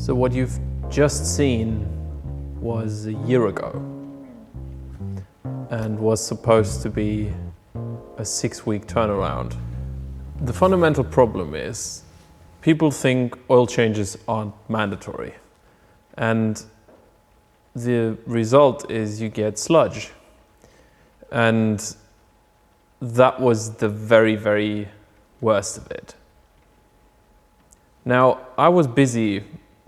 So what you've just seen was a year ago and was supposed to be a 6-week turnaround. The fundamental problem is people think oil changes aren't mandatory, and the result is you get sludge. And that was the very, very worst of it. Now, I was busy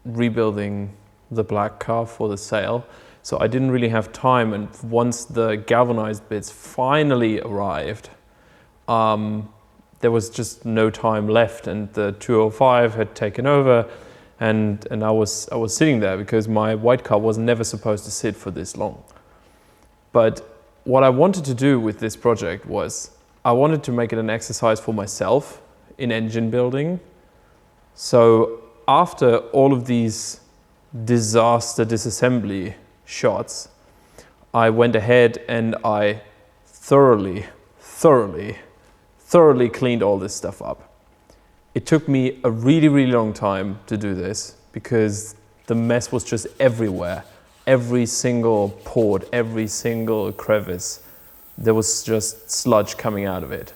rebuilding the black car for the sale, so I didn't really have time, and once the galvanized bits finally arrived, there was just no time left, and the 205 had taken over, and I was sitting there because my white car was never supposed to sit for this long. But what I wanted to do with this project was I wanted to make it an exercise for myself in engine building. So after all of these disaster disassembly shots, I went ahead and I thoroughly cleaned all this stuff up. It took me a really, really long time to do this because the mess was just everywhere. Every single port, every single crevice, there was just sludge coming out of it.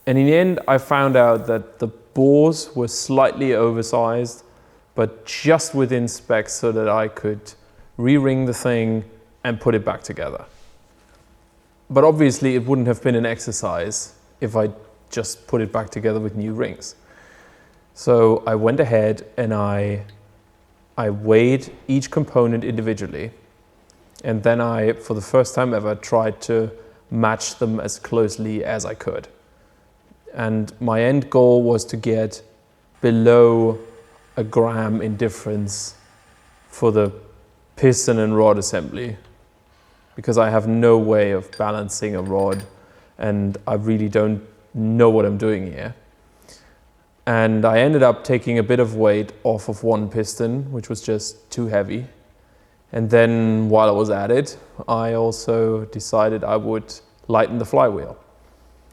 And in the end, I found out that the bores were slightly oversized, but just within specs so that I could re-ring the thing and put it back together. But obviously it wouldn't have been an exercise if I just put it back together with new rings. So I went ahead and I weighed each component individually, and then I, for the first time ever, tried to match them as closely as I could. And my end goal was to get below a gram in difference for the piston and rod assembly, because I have no way of balancing a rod and I really don't know what I'm doing here. And I ended up taking a bit of weight off of one piston, which was just too heavy. And then while I was at it, I also decided I would lighten the flywheel.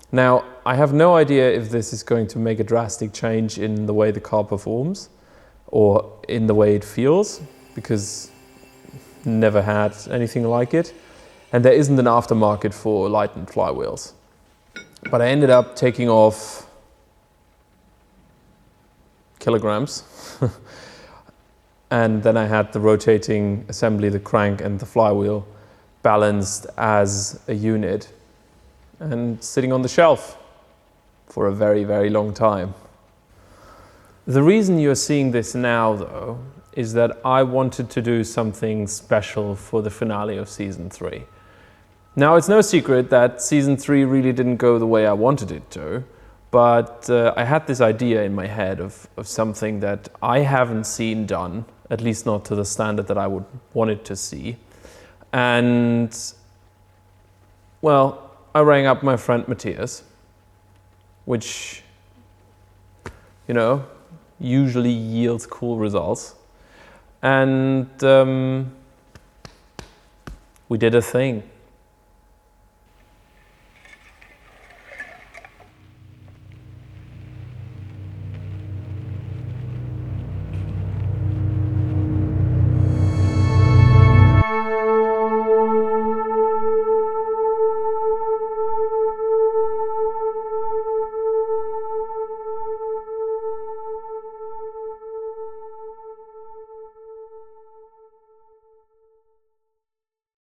Now, I have no idea if this is going to make a drastic change in the way the car performs or in the way it feels, because never had anything like it. And there isn't an aftermarket for lightened flywheels. But I ended up taking off kilograms. And then I had the rotating assembly, the crank and the flywheel balanced as a unit and sitting on the shelf for a very, very long time. The reason you're seeing this now, though, is that I wanted to do something special for the finale of season 3. Now, it's no secret that season 3 really didn't go the way I wanted it to, but I had this idea in my head of something that I haven't seen done, at least not to the standard that I would want it to see. And, well, I rang up my friend Matthias, which, you know, usually yields cool results. And we did a thing.